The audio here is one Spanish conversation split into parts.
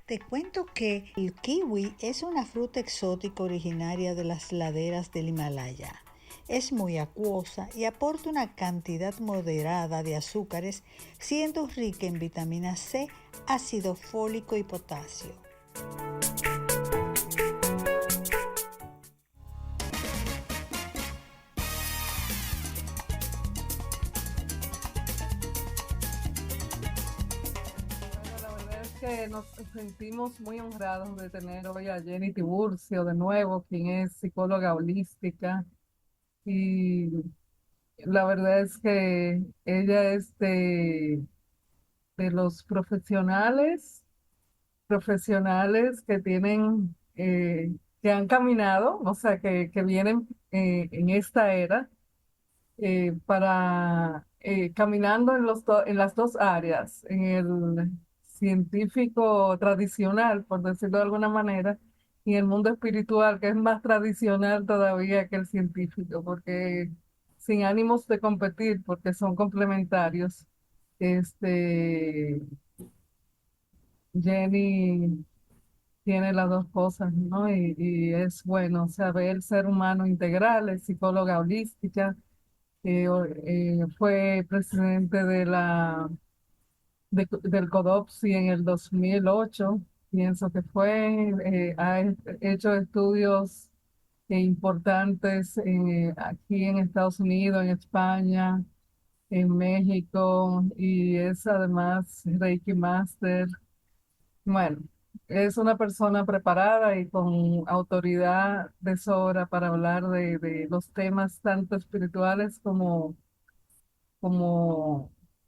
Te cuento que el kiwi es una fruta exótica originaria de las laderas del Himalaya. Es muy acuosa y aporta una cantidad moderada de azúcares, siendo rica en vitamina C, ácido fólico y potasio. Bueno, la verdad es que nos sentimos muy honrados de tener hoy a Jenny Tiburcio de nuevo, quien es psicóloga holística. Y la verdad es que ella es de los profesionales que tienen, que han caminado, o sea, que vienen en esta era para caminando en las dos áreas, en el científico tradicional, por decirlo de alguna manera, y el mundo espiritual, que es más tradicional todavía que el científico, porque sin ánimos de competir, porque son complementarios. Este, Jenny tiene las dos cosas, ¿no? Y es bueno saber ser humano integral, es psicóloga holística, fue presidente del CODOPSI en el 2008, pienso que fue, hecho estudios importantes aquí en Estados Unidos, en España, en México, y es además Reiki Master. Bueno, es una persona preparada y con autoridad de sobra para hablar de los temas tanto espirituales como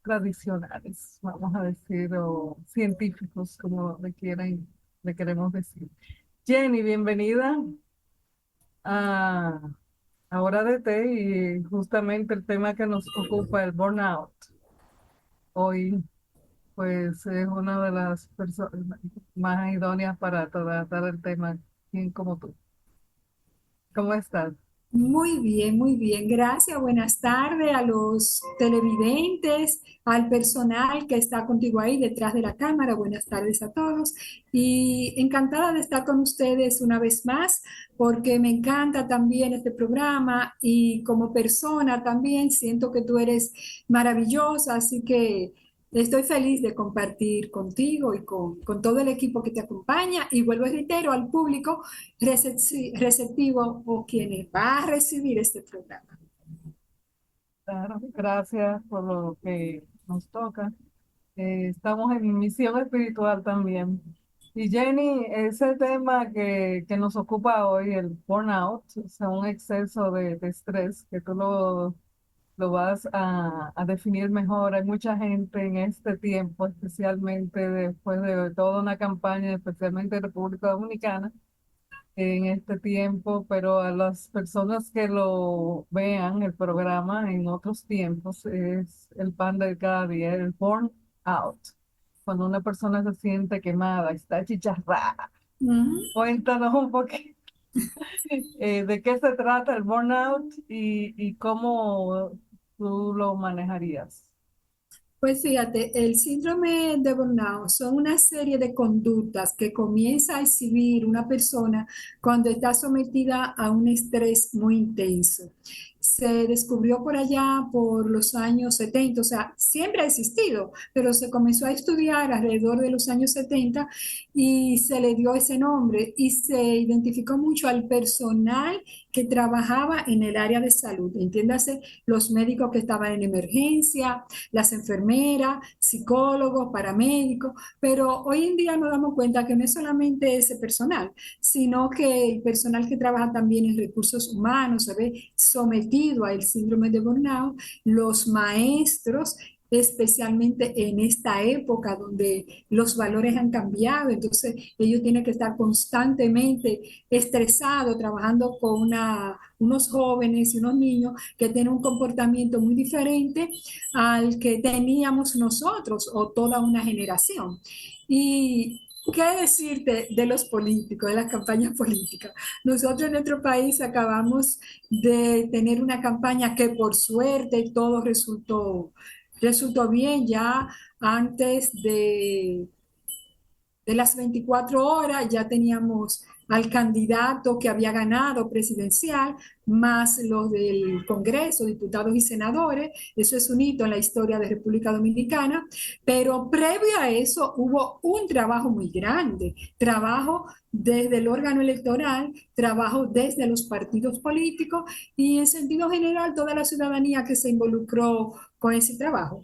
tradicionales, vamos a decir, o científicos, como le queremos decir. Jenny, bienvenida a, a Hora de Té y justamente el tema que nos ocupa, el burnout. Hoy, pues, es una de las personas más idóneas para tratar el tema, quien como tú. ¿Cómo estás? Muy bien, muy bien. Gracias. Buenas tardes a los televidentes, al personal que está contigo ahí detrás de la cámara. Buenas tardes a todos. Y encantada de estar con ustedes una vez más, porque me encanta también este programa y como persona también siento que tú eres maravillosa, así que estoy feliz de compartir contigo y con todo el equipo que te acompaña. Y vuelvo y reitero al público receptivo o quienes va a recibir este programa. Claro, gracias por lo que nos toca. Estamos en misión espiritual también. Y Jenny, ese tema que nos ocupa hoy, el burnout, o sea, un exceso de estrés, que tú lo vas a definir mejor. Hay mucha gente en este tiempo, especialmente después de toda una campaña, especialmente en República Dominicana, en este tiempo, pero a las personas que lo vean, el programa en otros tiempos, es el pan de cada día, el burn out. Cuando una persona se siente quemada, está chicharrada. Mm. Cuéntanos un poquito de qué se trata el burnout y cómo tú lo manejarías. Pues fíjate, el síndrome de burnout son una serie de conductas que comienza a exhibir una persona cuando está sometida a un estrés muy intenso. Se descubrió por allá por los años 70, o sea, siempre ha existido, pero se comenzó a estudiar alrededor de los años 70 y se le dio ese nombre y se identificó mucho al personal que trabajaba en el área de salud, entiéndase, los médicos que estaban en emergencia, las enfermeras, psicólogos, paramédicos, pero hoy en día nos damos cuenta que no es solamente ese personal, sino que el personal que trabaja también en recursos humanos se ve sometido al síndrome de burnout, los maestros, especialmente en esta época donde los valores han cambiado, entonces ellos tienen que estar constantemente estresados, trabajando con unos jóvenes y unos niños que tienen un comportamiento muy diferente al que teníamos nosotros o toda una generación. Y ¿qué decirte de los políticos, de las campañas políticas? Nosotros en nuestro país acabamos de tener una campaña que por suerte todo resultó bien ya antes de las 24 horas ya teníamos al candidato que había ganado presidencial, más los del Congreso, diputados y senadores. Eso es un hito en la historia de República Dominicana, pero previo a eso hubo un trabajo muy grande, trabajo desde el órgano electoral, trabajo desde los partidos políticos y en sentido general toda la ciudadanía que se involucró con ese trabajo.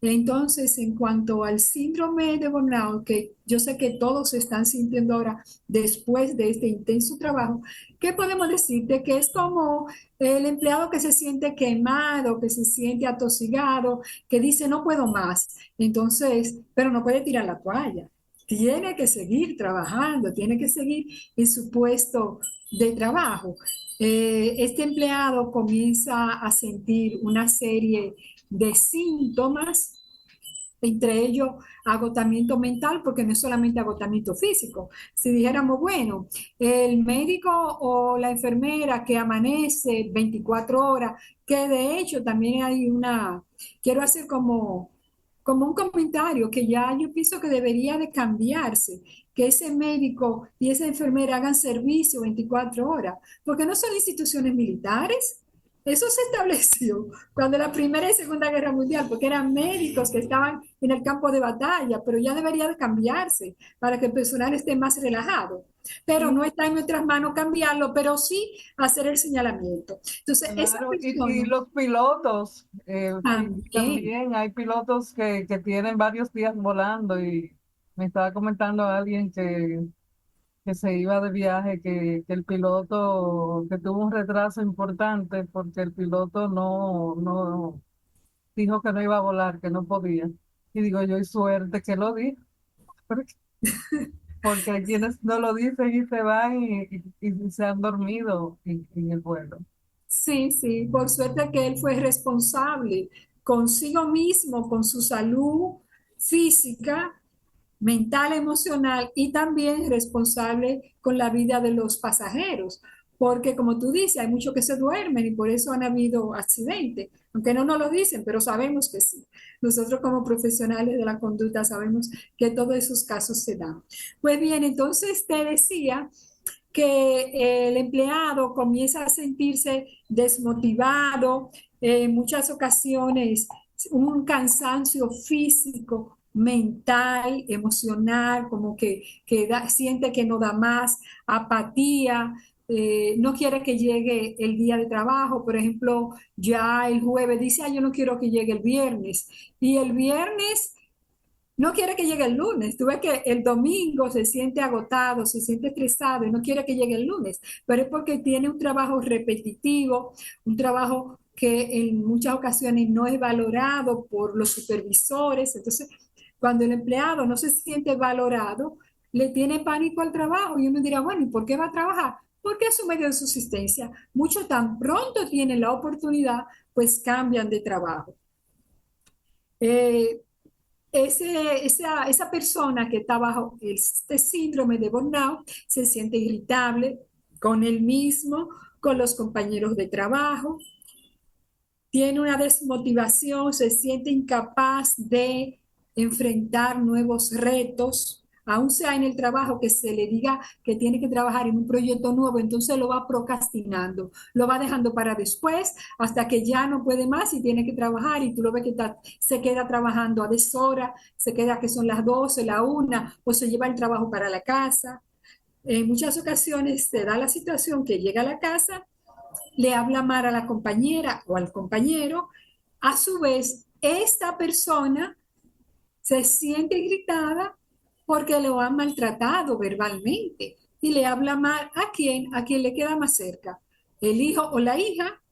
Entonces, en cuanto al síndrome de burnout, que yo sé que todos se están sintiendo ahora después de este intenso trabajo, ¿qué podemos decir? De que es como el empleado que se siente quemado, que se siente atosigado, que dice no puedo más. Entonces, pero no puede tirar la toalla. Tiene que seguir trabajando, tiene que seguir en su puesto de trabajo. Este empleado comienza a sentir una serie de síntomas, entre ellos agotamiento mental, porque no es solamente agotamiento físico. Si dijéramos, bueno, el médico o la enfermera que amanece 24 horas, que de hecho también hay quiero hacer como un comentario que ya yo pienso que debería de cambiarse, que ese médico y esa enfermera hagan servicio 24 horas, porque no son instituciones militares. Eso se estableció cuando la Primera y Segunda Guerra Mundial, porque eran médicos que estaban en el campo de batalla, pero ya debería de cambiarse para que el personal esté más relajado. Pero no está en nuestras manos cambiarlo, pero sí hacer el señalamiento. Entonces, esa Claro, y persona los pilotos, también. también hay pilotos que tienen varios días volando y me estaba comentando alguien que se iba de viaje, que el piloto, que tuvo un retraso importante porque el piloto no dijo que no iba a volar, que no podía. Y digo yo, y suerte que lo dijo, porque, porque hay quienes no lo dicen y se van y se han dormido en el vuelo. Sí, sí, por suerte que él fue responsable consigo mismo, con su salud física, mental, emocional y también responsable con la vida de los pasajeros. Porque como tú dices, hay muchos que se duermen y por eso han habido accidentes, aunque no nos lo dicen, pero sabemos que sí. Nosotros como profesionales de la conducta sabemos que todos esos casos se dan. Pues bien, entonces te decía que el empleado comienza a sentirse desmotivado, en muchas ocasiones un cansancio físico, mental, emocional, como siente que no da más, apatía, no quiere que llegue el día de trabajo, por ejemplo, ya el jueves dice, yo no quiero que llegue el viernes, y el viernes no quiere que llegue el lunes. Tú ves que el domingo se siente agotado, se siente estresado y no quiere que llegue el lunes, pero es porque tiene un trabajo repetitivo, un trabajo que en muchas ocasiones no es valorado por los supervisores. Entonces, cuando el empleado no se siente valorado, le tiene pánico al trabajo y uno dirá, bueno, ¿y por qué va a trabajar? Porque es su medio de subsistencia. Mucho tan pronto tienen la oportunidad, pues cambian de trabajo. Eh, esa persona que está bajo este síndrome de burnout se siente irritable con él mismo, con los compañeros de trabajo, tiene una desmotivación, se siente incapaz de enfrentar nuevos retos, aún sea en el trabajo que se le diga que tiene que trabajar en un proyecto nuevo, entonces lo va procrastinando, lo va dejando para después hasta que ya no puede más y tiene que trabajar y tú lo ves que se queda trabajando a deshora, se queda que son las 12, la 1 o se lleva el trabajo para la casa. En muchas ocasiones se da la situación que llega a la casa, le habla mal a la compañera o al compañero, a su vez esta persona se siente irritada porque lo han maltratado verbalmente y le habla mal a quien le queda más cerca, el hijo o la hija,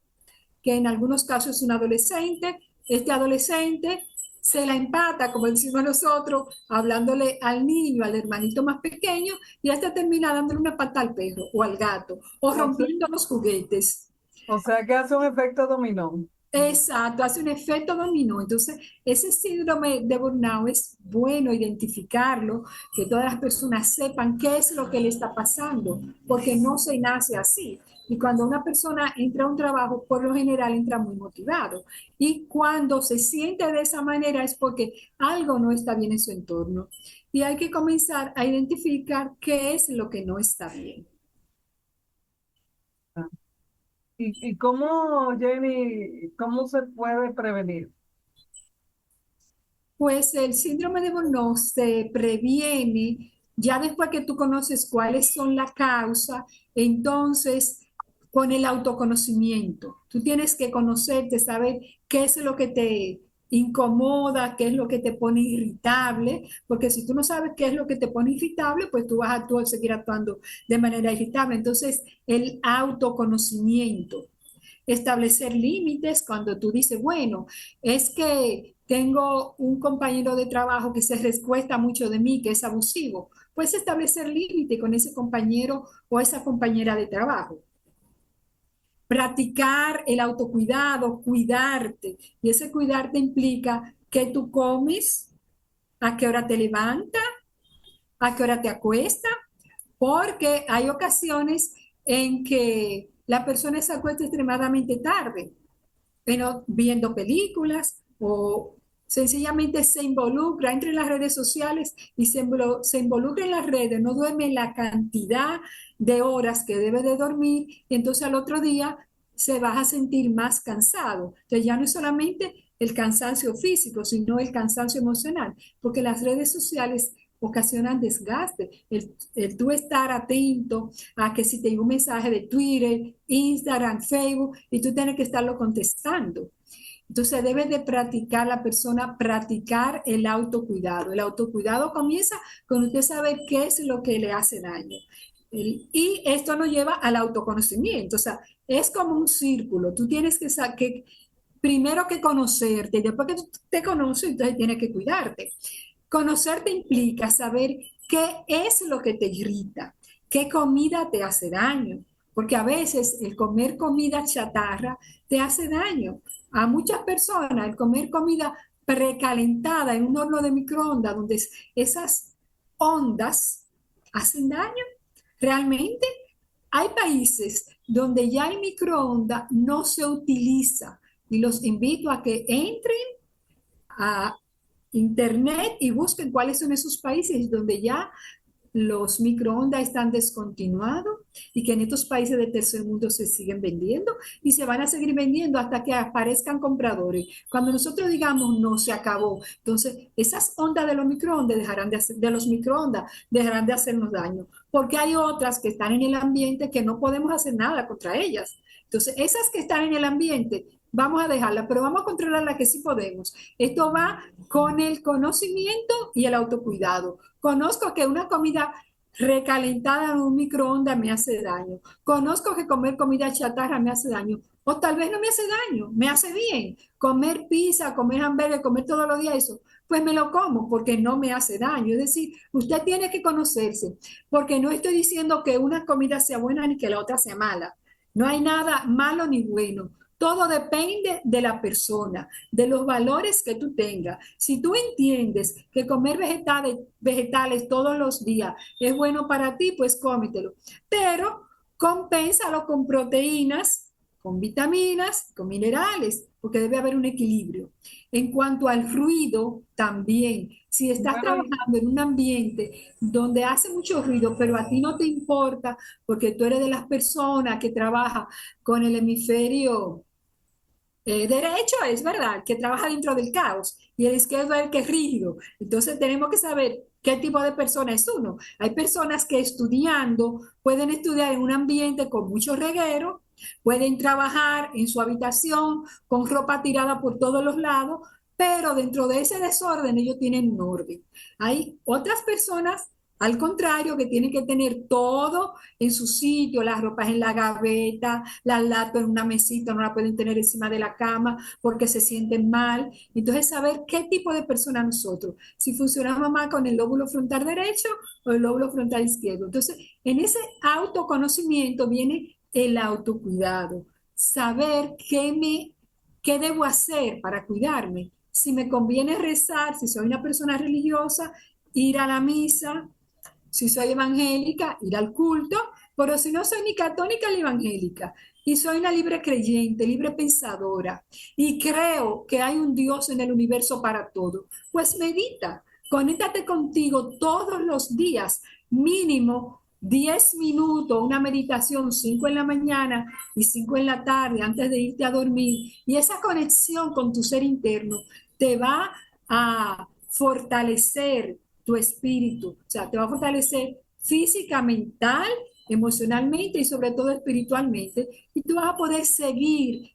que en algunos casos es un adolescente. Este adolescente se la empata, como decimos nosotros, hablándole al niño, al hermanito más pequeño, y hasta termina dándole una pata al perro o al gato, o O sea, rompiendo los juguetes. o sea que hace un efecto dominó. Exacto, hace un efecto dominó. Entonces, ese síndrome de burnout es bueno identificarlo, que todas las personas sepan qué es lo que le está pasando, porque no se nace así. Y cuando una persona entra a un trabajo, por lo general entra muy motivado. Y cuando se siente de esa manera es porque algo no está bien en su entorno. Y hay que comenzar a identificar qué es lo que no está bien. ¿Y cómo, Jenny, cómo se puede prevenir? Pues el síndrome de Burnout se previene ya después que tú conoces cuáles son las causas, entonces con el autoconocimiento. Tú tienes que conocerte, saber qué es lo que te incomoda, qué es lo que te pone irritable, porque si tú no sabes qué es lo que te pone irritable, pues tú vas a seguir actuando de manera irritable. Entonces, el autoconocimiento, establecer límites cuando tú dices, bueno, es que tengo un compañero de trabajo que se recuesta mucho de mí, que es abusivo, pues establecer límite con ese compañero o esa compañera de trabajo. Practicar el autocuidado, cuidarte. Y ese cuidarte implica que tú comes, a qué hora te levantas, a qué hora te acuestas, porque hay ocasiones en que la persona se acuesta extremadamente tarde, pero viendo películas o sencillamente se involucra entre las redes sociales y se involucra en las redes, no duerme la cantidad de horas que debe de dormir y entonces al otro día se va a sentir más cansado. Entonces ya no es solamente el cansancio físico, sino el cansancio emocional, porque las redes sociales ocasionan desgaste. El tú estar atento a que si te llega un mensaje de Twitter, Instagram, Facebook, y tú tienes que estarlo contestando. Entonces debe de practicar la persona, practicar el autocuidado. El autocuidado comienza con usted saber qué es lo que le hace daño. Y esto nos lleva al autoconocimiento. O sea, es como un círculo. Tú tienes que primero que conocerte, y después que tú te conoces, entonces tienes que cuidarte. Conocerte implica saber qué es lo que te irrita, qué comida te hace daño, porque a veces el comer comida chatarra te hace daño. A muchas personas el comer comida precalentada en un horno de microondas, donde esas ondas hacen daño, realmente hay países donde ya el microondas no se utiliza y los invito a que entren a internet y busquen cuáles son esos países donde ya los microondas están descontinuados y que en estos países del tercer mundo se siguen vendiendo y se van a seguir vendiendo hasta que aparezcan compradores. Cuando nosotros digamos no se acabó, entonces esas ondas de los microondas dejarán de hacernos daño, porque hay otras que están en el ambiente que no podemos hacer nada contra ellas. Entonces, esas que están en el ambiente, vamos a dejarlas, pero vamos a controlar las que sí podemos. Esto va con el conocimiento y el autocuidado. Conozco que una comida recalentada en un microondas me hace daño. Conozco que comer comida chatarra me hace daño. O tal vez no me hace daño, me hace bien. Comer pizza, comer hamburgues, comer todos los días eso, pues me lo como porque no me hace daño. Es decir, usted tiene que conocerse, porque no estoy diciendo que una comida sea buena ni que la otra sea mala. No hay nada malo ni bueno. Todo depende de la persona, de los valores que tú tengas. Si tú entiendes que comer vegetales todos los días es bueno para ti, pues cómetelo. Pero compénsalo con proteínas, con vitaminas, con minerales, porque debe haber un equilibrio. En cuanto al ruido, también, si estás Bueno, trabajando en un ambiente donde hace mucho ruido, pero a ti no te importa, porque tú eres de las personas que trabaja con el hemisferio derecho, es verdad, que trabaja dentro del caos y el izquierdo es el que es rígido. Entonces tenemos que saber qué tipo de persona es uno. Hay personas que estudiando pueden estudiar en un ambiente con mucho reguero, pueden trabajar en su habitación con ropa tirada por todos los lados, pero dentro de ese desorden ellos tienen un orden. Hay otras personas, al contrario, que tienen que tener todo en su sitio, las ropas en la gaveta, las latas en una mesita, no la pueden tener encima de la cama porque se sienten mal. Entonces, saber qué tipo de persona nosotros, si funcionamos más con el lóbulo frontal derecho o el lóbulo frontal izquierdo. Entonces, en ese autoconocimiento viene el autocuidado, saber qué debo hacer para cuidarme. Si me conviene rezar, si soy una persona religiosa, ir a la misa, si soy evangélica, ir al culto. pero si no soy ni católica ni evangélica, y soy una libre creyente, libre pensadora, y creo que hay un Dios en el universo para todo, pues medita, conéctate contigo todos los días, mínimo 10 minutos, una meditación, 5 en la mañana y 5 en la tarde antes de irte a dormir. Y esa conexión con tu ser interno te va a fortalecer tu espíritu, o sea, te va a fortalecer física, mental, emocionalmente y sobre todo espiritualmente. Y tú vas a poder seguir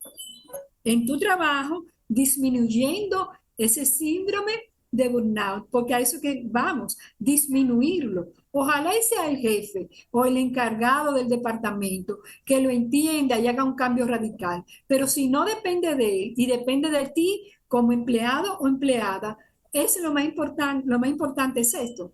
en tu trabajo disminuyendo ese síndrome de burnout, porque a eso que vamos, disminuirlo. Ojalá y sea el jefe o el encargado del departamento que lo entienda y haga un cambio radical. Pero si no depende de él y depende de ti como empleado o empleada, es lo más importante es esto,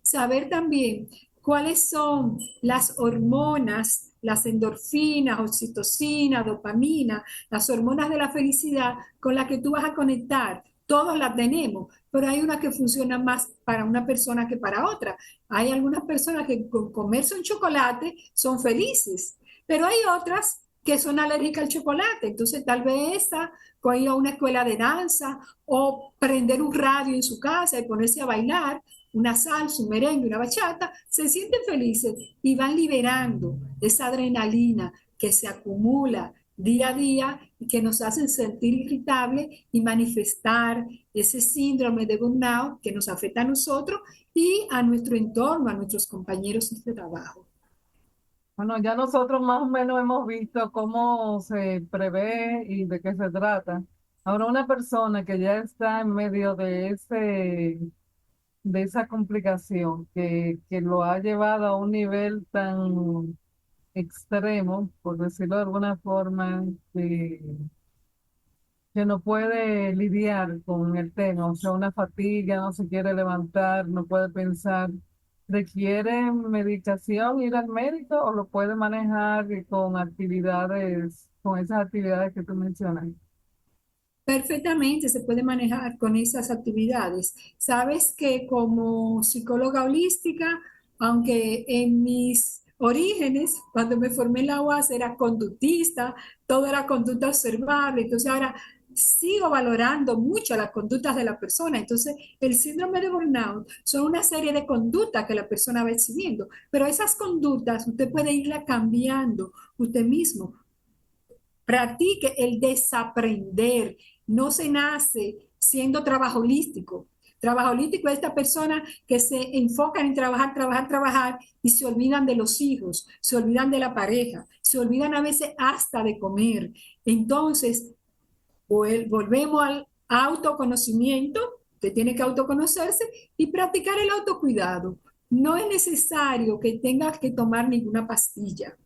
saber también cuáles son las hormonas, las endorfinas, oxitocina, dopamina, las hormonas de la felicidad con las que tú vas a conectar. Todos las tenemos, pero hay una que funciona más para una persona que para otra. Hay algunas personas que con comerse un chocolate son felices, pero hay otras que son alérgicas al chocolate. Entonces, tal vez esa, con ir a una escuela de danza o prender un radio en su casa y ponerse a bailar, una salsa, un merengue, una bachata, se sienten felices y van liberando esa adrenalina que se acumula día a día y que nos hacen sentir irritables y manifestar ese síndrome de burnout que nos afecta a nosotros y a nuestro entorno, a nuestros compañeros de trabajo. Bueno, ya nosotros más o menos hemos visto cómo se prevé y de qué se trata. Ahora, una persona que ya está en medio de esa complicación que lo ha llevado a un nivel tan extremo, por decirlo de alguna forma, que no puede lidiar con el tema, o sea, una fatiga, no se quiere levantar, no puede pensar, requiere medicación, ir al médico o lo puede manejar con actividades, con esas actividades que tú mencionas. Perfectamente se puede manejar con esas actividades. Sabes que como psicóloga holística, aunque en mis orígenes, cuando me formé en la UAS, era conductista, todo era conducta observable, entonces ahora sigo valorando mucho las conductas de la persona. Entonces, el síndrome de burnout son una serie de conductas que la persona va exhibiendo, pero esas conductas usted puede irla cambiando usted mismo. Practique el desaprender. No se nace siendo trabajo holístico. Trabajo holístico es esta persona que se enfocan en trabajar, trabajar, trabajar y se olvidan de los hijos, se olvidan de la pareja, se olvidan a veces hasta de comer. Entonces, volvemos al autoconocimiento, usted tiene que autoconocerse y practicar el autocuidado. No es necesario que tenga que tomar ninguna pastilla.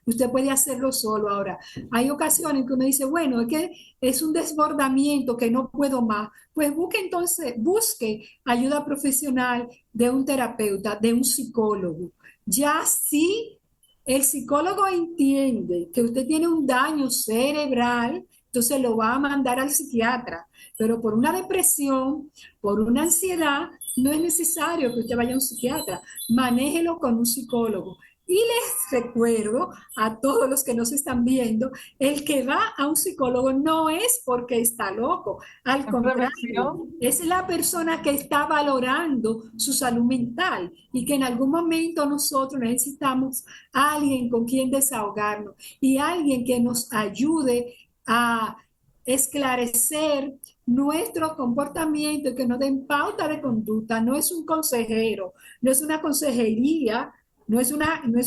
Usted puede hacerlo solo ahora. Hay ocasiones que uno dice, bueno, es que es un desbordamiento que no puedo más. Pues busque ayuda profesional de un terapeuta, de un psicólogo. Ya si el psicólogo entiende que usted tiene un daño cerebral, entonces lo va a mandar al psiquiatra. Pero por una depresión, por una ansiedad, no es necesario que usted vaya a un psiquiatra. Manéjelo con un psicólogo. Y les recuerdo a todos los que nos están viendo, el que va a un psicólogo no es porque está loco, al En contrario, prevención, es la persona que está valorando su salud mental y que en algún momento nosotros necesitamos a alguien con quien desahogarnos y alguien que nos ayude a esclarecer nuestro comportamiento y que nos den pauta de conducta. No es un consejero, no es una consejería, no es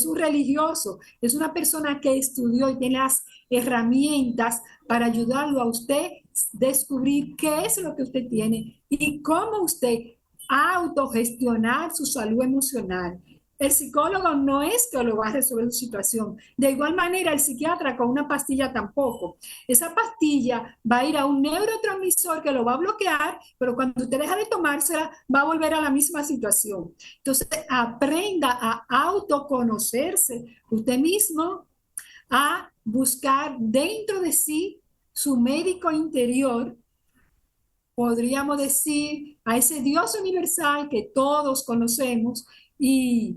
un religioso, es una persona que estudió y tiene las herramientas para ayudarlo a usted descubrir qué es lo que usted tiene y cómo usted autogestionar su salud emocional. El psicólogo no es que lo va a resolver su situación. De igual manera, el psiquiatra con una pastilla tampoco. Esa pastilla va a ir a un neurotransmisor que lo va a bloquear, pero cuando usted deja de tomársela, va a volver a la misma situación. Entonces, aprenda a autoconocerse usted mismo, a buscar dentro de sí su médico interior, podríamos decir, a ese Dios universal que todos conocemos y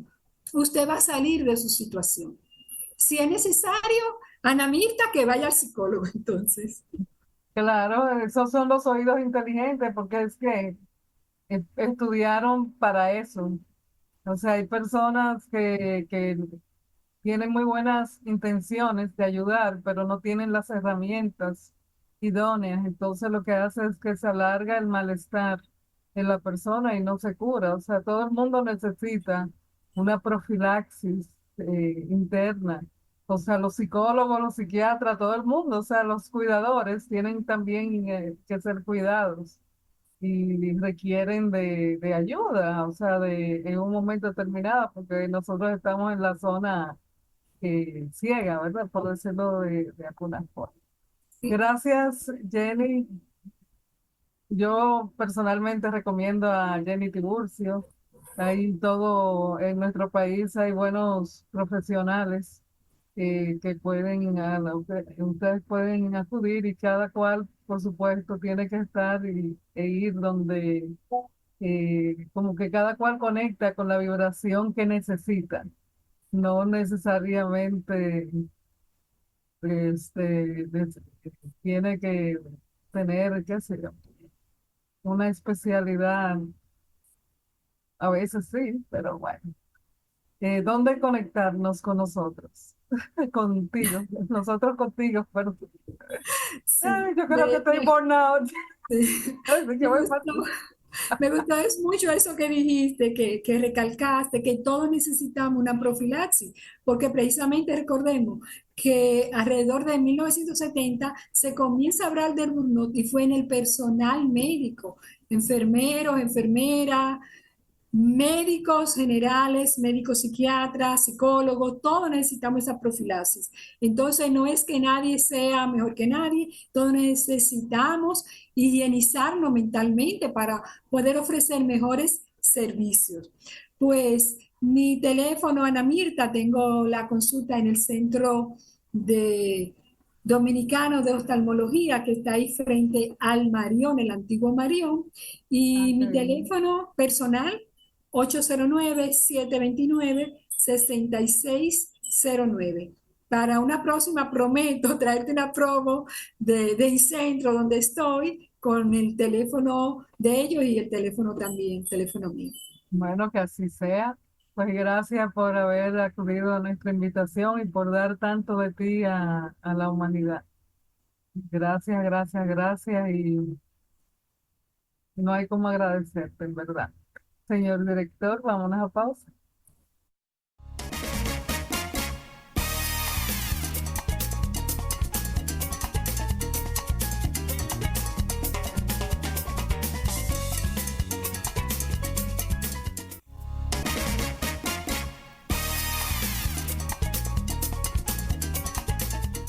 usted va a salir de su situación. Si es necesario, Ana Mirta, que vaya al psicólogo entonces. Claro, esos son los oídos inteligentes, porque es que estudiaron para eso. O sea, hay personas que tienen muy buenas intenciones de ayudar, pero no tienen las herramientas idóneas. Entonces lo que hace es que se alarga el malestar en la persona y no se cura. O sea, todo el mundo necesita una profilaxis interna. O sea, los psicólogos, los psiquiatras, todo el mundo, o sea, los cuidadores tienen también que ser cuidados y requieren de ayuda, o sea, en un momento determinado, porque nosotros estamos en la zona ciega, ¿verdad? Por decirlo de alguna forma. Sí, Gracias, Jenny. Yo personalmente recomiendo a Jenny Tiburcio. Hay todo en nuestro país, hay buenos profesionales que pueden, ustedes pueden acudir y cada cual, por supuesto, tiene que estar e ir donde como que cada cual conecta con la vibración que necesita. No necesariamente tiene que tener, qué sé yo, una especialidad, a veces sí, pero bueno. ¿Dónde conectarnos con nosotros? Contigo, nosotros contigo, pero sí. ay, yo creo que estoy burnout. Ay, Me yo voy gustó, me gustó es mucho eso que dijiste, que recalcaste, que todos necesitamos una profilaxis, porque precisamente recordemos que alrededor de 1970 se comienza a hablar del burnout y fue en el personal médico, enfermeros, enfermeras, médicos generales, médicos psiquiatras, psicólogos, todos necesitamos esa profilaxis. Entonces, no es que nadie sea mejor que nadie, todos necesitamos higienizarnos mentalmente para poder ofrecer mejores servicios. Pues mi teléfono, Ana Mirta, tengo la consulta en el centro de dominicano de oftalmología que está ahí frente al Marión, el antiguo Marión, Ah, y qué mi bien. teléfono personal 809-729-6609. Para una próxima prometo traerte una promo de Incentro donde estoy con el teléfono de ellos y el teléfono también, teléfono mío. Bueno, que así sea. Pues gracias por haber acudido a nuestra invitación y por dar tanto de ti a la humanidad. Gracias, gracias, gracias y no hay cómo agradecerte, en verdad. Señor director, vámonos a pausa.